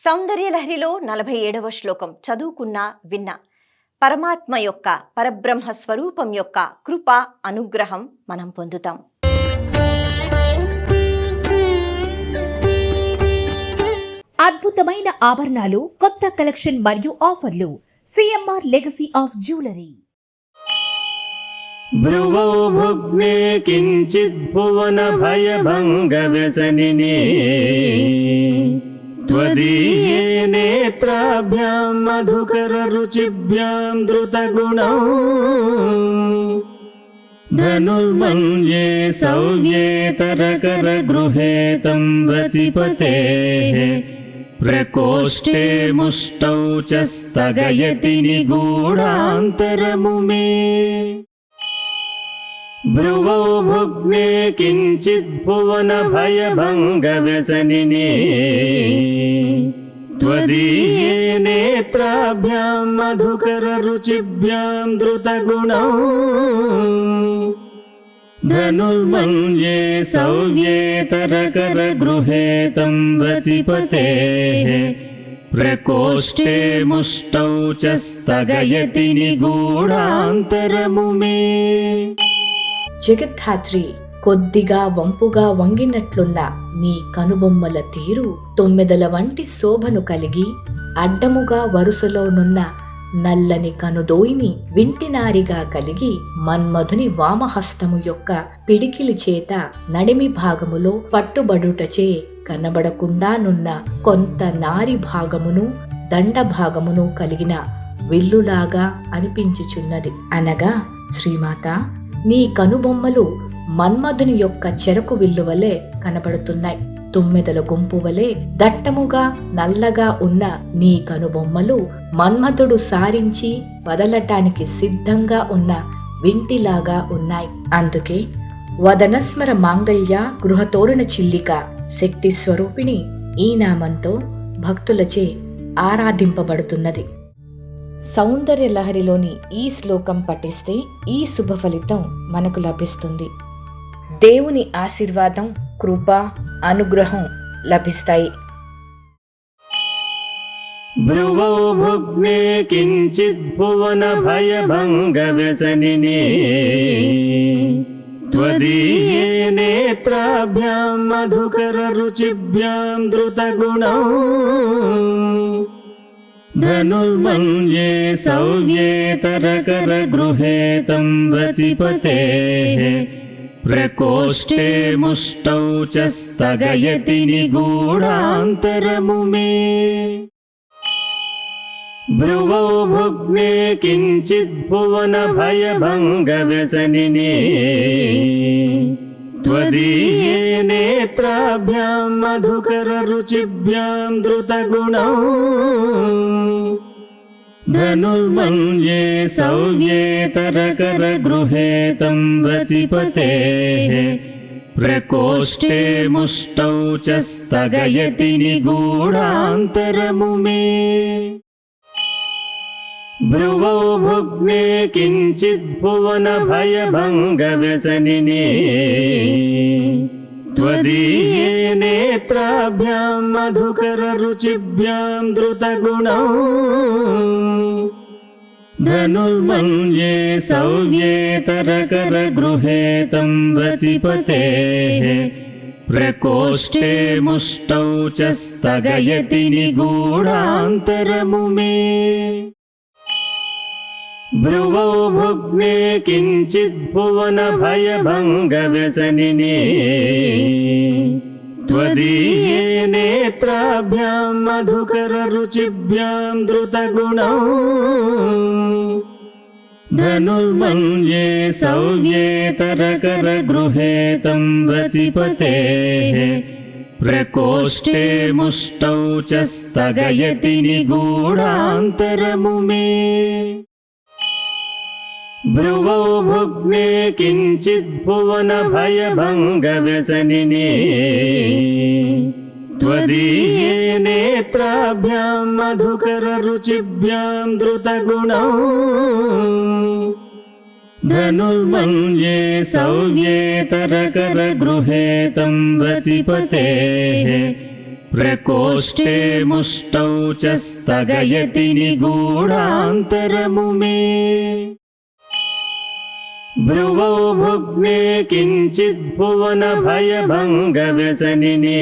సౌందర్యలహరిలో 47వ శ్లోకం చదువుకున్నా విన్నా పరమాత్మ యొక్క పరబ్రహ్మ స్వరూపం యొక్క కృప అనుగ్రహం మనం పొందుతాం. అద్భుతమైన ఆభరణాలు, కొత్త కలెక్షన్ మరియు ఆఫర్లు. CMR legacy of jewellery. భ్రువో భుగ్నే కించిత్ భువన భయభంగ వ్యసనినే త్వదీయే నేత్రాభ్యాం మధుకర రుచిభ్యాం ధృతగుణౌ ధనుర్మన్యే సౌవ్యే తరకర గృహే తం రతిపతేః ప్రకోష్ఠే ముష్టౌ చ స్థగయతి నిగూఢాంతరముమే. భ్రువో భుగ్నే కించిత్ భువన భయభంగ వ్యసనినే త్వదీయే నేత్రాభ్యాం మధుకర రుచిభ్యాం ధృతగుణౌ ధనుర్మన్యే సౌవ్యే తరకర గృహే తం రతిపతేః ప్రకోష్ఠే ముష్టౌ చ స్థగయతి నిగూఢాంతరముమే. జగద్ధాత్రి, కొద్దిగా వంపుగా వంగినట్లున్న నీ కనుబొమ్మల తీరు తొమ్మిదల వంటి శోభను కలిగి, అడ్డముగా వరుసలోనున్న నల్లని కనుదోయిని వింటినారిగా కలిగి, మన్మధుని వామహస్తము యొక్క పిడికిలి చేత నడిమి భాగములో పట్టుబడుటచే కనబడకుండానున్న కొంత నారి భాగమును దండ భాగమును కలిగిన విల్లులాగా అనిపించుచున్నది. అనగా శ్రీమాత, నీ కనుబొమ్మలు మన్మధుని యొక్క చెరకు విల్లు వలె కనబడుతున్నాయి. తుమ్మెదల గుంపు వలె దట్టముగా నల్లగా ఉన్న నీ కనుబొమ్మలు మన్మధుడు సారించి వదలటానికి సిద్ధంగా ఉన్న వింటిలాగా ఉన్నాయి. అందుకే వదనస్మర మాంగళ్య గృహతోరణ చిల్లిక శక్తి స్వరూపిణి ఈ నామంతో భక్తులచే ఆరాధింపబడుతున్నది. సౌందర్య లహరిలోని ఈ శ్లోకం పఠిస్తే ఈ శుభ ఫలితం మనకు లభిస్తుంది. దేవుని ఆశీర్వాదం, కృప, అనుగ్రహం లభిస్తాయి. భ్రువో భుగ్నే కించిత్ భువన భయభంగ వ్యసనినే త్వదీయే నేత్రాభ్యాం మధుకర రుచిభ్యాం ధృతగుణౌ ధనుర్మన్యే సౌవ్యే తరకర గృహే తం రతిపతేః ప్రకోష్ఠే ముష్టౌ చ స్థగయతి నిగూఢాంతరముమే. భ్రువో భుగ్నే కించిత్ భువన భయభంగ వ్యసనినే త్వదీయే నేత్రాభ్యాం మధుకర రుచిభ్యాం ధృతగుణౌ ధనుర్మన్యే సౌవ్యే తరకర గృహే తం రతిపతేః ప్రకోష్ఠే ముష్టౌ చ స్థగయతి నిగూఢాంతరముమే. భ్రువో భుగ్నే కించిత్ భువన భయభంగ వ్యసనినే త్వదీయే నేత్రాభ్యాం మధుకర రుచిభ్యాం ధృతగుణౌ ధనుర్మన్యే సౌవ్యే తరకర గృహే తం రతిపతేః ప్రకోష్ఠే ముష్టౌ చ స్థగయతి నిగూఢాంతరముమే. భ్రువో భుగ్నే కించిత్ భువన భయభంగ వ్యసనినే త్వదీయే నేత్రాభ్యాం మధుకర రుచిభ్యాం ధృతగుణౌ ధనుర్మన్యే సౌవ్యే తరకర గృహే తం రతిపతేః ప్రకోష్ఠే ముష్టౌ చ స్థగయతి నిగూఢాంతరముమే. భ్రువో భుగ్నే కించిత్ భువన భయభంగ వ్యసనినే త్వదీయే నేత్రాభ్యాం మధుకర రుచిభ్యాం ధృతగుణౌ ధనుర్మన్యే సౌవ్యే తరకర గృహే తం రతిపతేః प्रकोष्ठे मुष्टौ च स्थगयति निगूढान्तरमु मे भ्रुवौ भुग्ने किञ्चिद्भुवनभयभङ्गव्यसनिने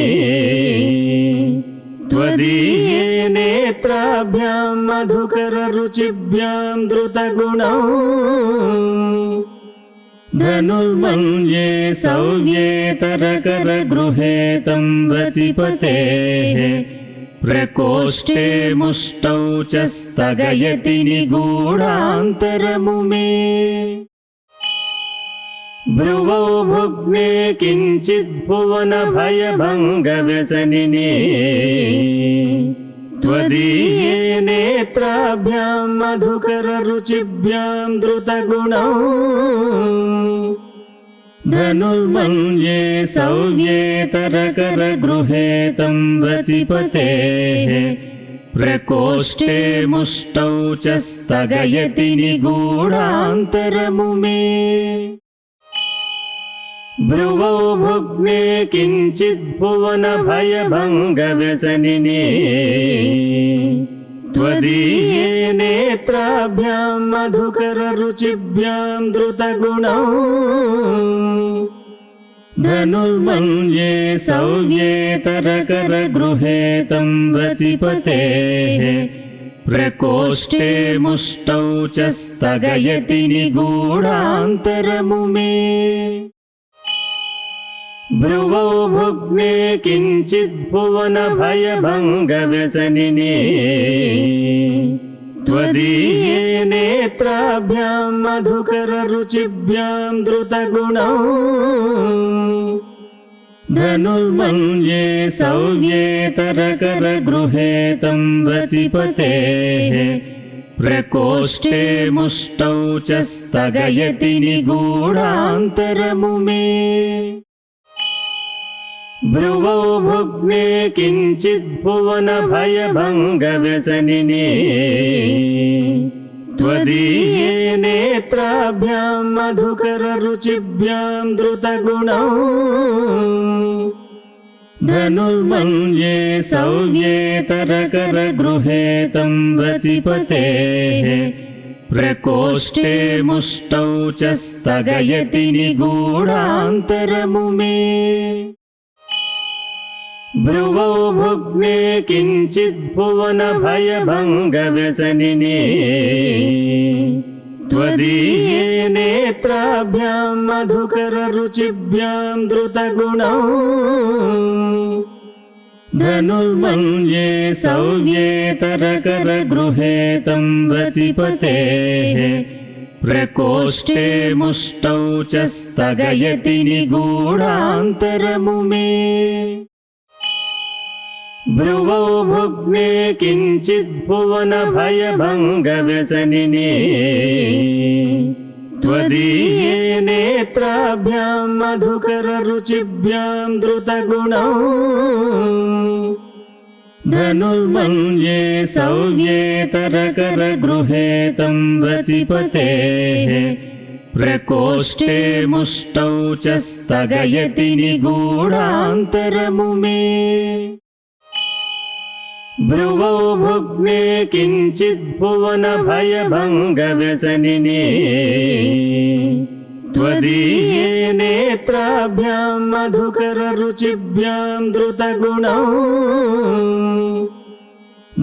त्वदीये नेत्राभ्यां मधुकररुचिभ्यां द्रुतगुणौ धनुर्मन्ये सव्येतरकरगृहे तं रतिपतेः प्रकोष्ठे मुष्टौ च स्थगयति निगूढान्तरमु मे भ्रुवौ भुग्ने किञ्चिद्भुवनभयभङ्गव्यसनिने त्वदीये नेत्राभ्यां मधुकररुचिभ्यां द्रुतगुणौ धनुर्मन्ये सव्येतरकरगृहे तं रतिपतेः प्रकोष्ठे मुष्टौ च स्थगयति निगूढान्तरमु मे भ्रुवौ भुग्ने किञ्चिद्भुवनभयभङ्गव्यसनिने त्वदीये नेत्राभ्यां मधुकररुचिभ्यां द्रुतगुणौ धनुर्मन्ये सव्येतरकरगृहे तं रतिपतेः प्रकोष्ठे मुष्टौ च स्थगयति निगूढान्तरमु मे भ्रुवौ भुग्ने किञ्चिद्भुवनभयभङ्गव्यसनिने त्वदीये नेत्राभ्यां मधुकररुचिभ्यां द्रुतगुणौ धनुर्मन्ये सव्येतरकरगृहे तं रतिपतेः प्रकोष्ठे मुष्टौ च स्थगयति निगूढान्तरमु मे भ्रुवौ भुग्ने किञ्चिद्भुवनभयभङ्गव्यसनिने त्वदीये नेत्राभ्यां मधुकररुचिभ्यां द्रुतगुणौ धनुर्मन्ये सव्येतरकरगृहे तं रतिपतेः प्रकोष्ठे मुष्टौ च स्थगयति निगूढान्तरमु मे भ्रुवौ भुग्ने किञ्चिद्भुवनभयभङ्गव्यसनिने त्वदीये नेत्राभ्यां मधुकररुचिभ्यां द्रुतगुणौ धनुर्मन्ये सव्येतरकरगृहे तं रतिपतेः प्रकोष्ठे मुष्टौ च स्थगयति निगूढान्तरमु मे भ्रुवौ भुग्ने किञ्चिद्भुवनभयभङ्गव्यसनिने त्वदीये नेत्राभ्यां मधुकररुचिभ्यां द्रुतगुणौ धनुर्मन्ये सव्येतरकरगृहे तं रतिपतेः प्रकोष्ठे मुष्टौ च स्थगयति निगूढान्तरमु मे भ्रुवौ भुग्ने किञ्चिद्भुवनभयभङ्गव्यसनिने त्वदीये नेत्राभ्यां मधुकररुचिभ्यां द्रुतगुणौ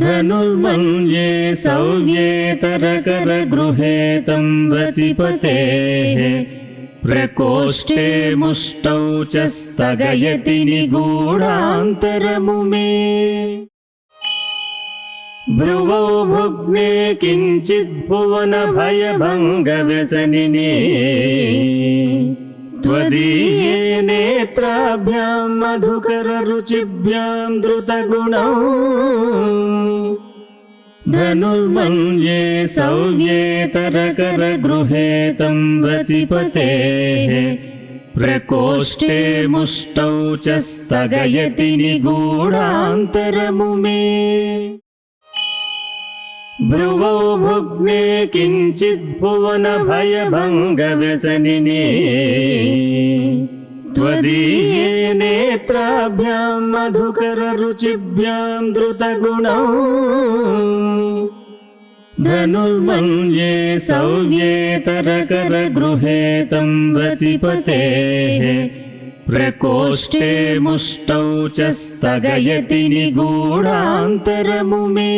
धनुर्मन्ये सव्येतरकरगृहे तं रतिपतेः प्रकोष्ठे मुष्टौ च स्थगयति निगूढान्तरमु मे भ्रुवौ भुग्ने किञ्चिद्भुवनभयभङ्गव्यसनिने त्वदीये नेत्राभ्यां मधुकररुचिभ्यां द्रुतगुणौ धनुर्मन्ये सव्येतरकरगृहे तं रतिपतेः प्रकोष्ठे मुष्टौ च स्थगयति निगूढान्तरमु मे भ्रुवौ भुग्ने किञ्चिद्भुवनभयभङ्गव्यसनिने त्वदीये नेत्राभ्यां मधुकररुचिभ्यां द्रुतगुणौ धनुर्मन्ये सव्ये तरकरगृहे तं रतिपतेः प्रकोष्ठे मुष्टौ च स्थगयति निगूढान्तरमुमे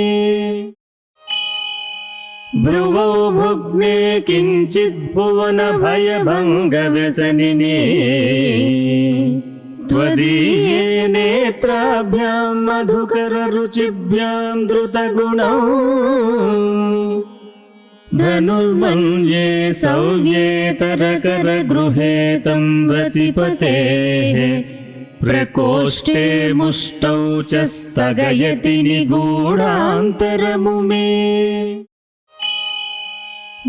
भ्रुवौ भुग्ने किञ्चिद्भुवनभयभङ्गव्यसनिने त्वदीये नेत्राभ्यां मधुकररुचिभ्यां द्रुतगुणौ धनुर्मन्ये सव्ये तरकरगृहे तं रतिपतेः प्रकोष्ठे मुष्टौ च स्थगयति निगूढान्तरमुमे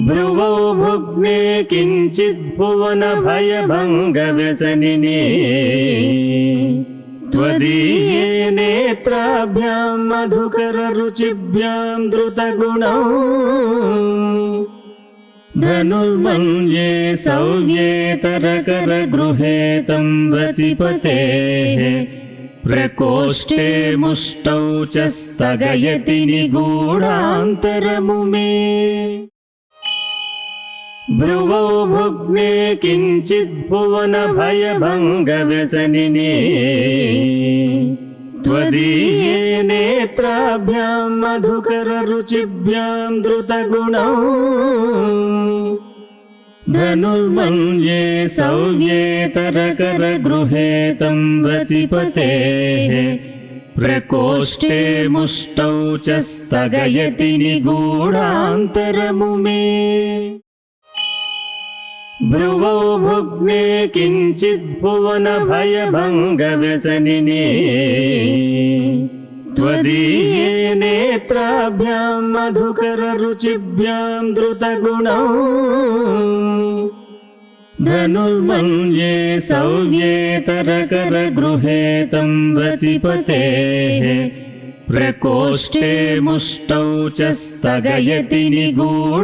भ्रुवौ भुग्ने किञ्चिद्भुवनभयभङ्गव्यसनिने त्वदीये नेत्राभ्यां मधुकररुचिभ्यां द्रुतगुणौ धनुर्मन्ये सव्ये तरकरगृहे तं रतिपतेः प्रकोष्ठे मुष्टौ च स्थगयति निगूढान्तरमुमे भ्रुवौ भुग्ने किञ्चिद्भुवनभयभङ्गव्यसनिने त्वदीये नेत्राभ्यां मधुकररुचिभ्यां द्रुतगुणौ धनुर्मन्ये सव्ये तरकरगृहे तं रतिपतेः प्रकोष्ठे मुष्टौ च स्थगयति निगूढान्तरमुमे भ्रुवौ भुग्ने किञ्चिद्भुवनभयभङ्गव्यसनिने त्वदीये नेत्राभ्यां मधुकररुचिभ्यां द्रुतगुणौ धनुर्मन्ये सव्ये तरकरगृहे तं रतिपतेः प्रकोष्ठे मुष्टौ च स्थगयति निगूढान्तरमुमे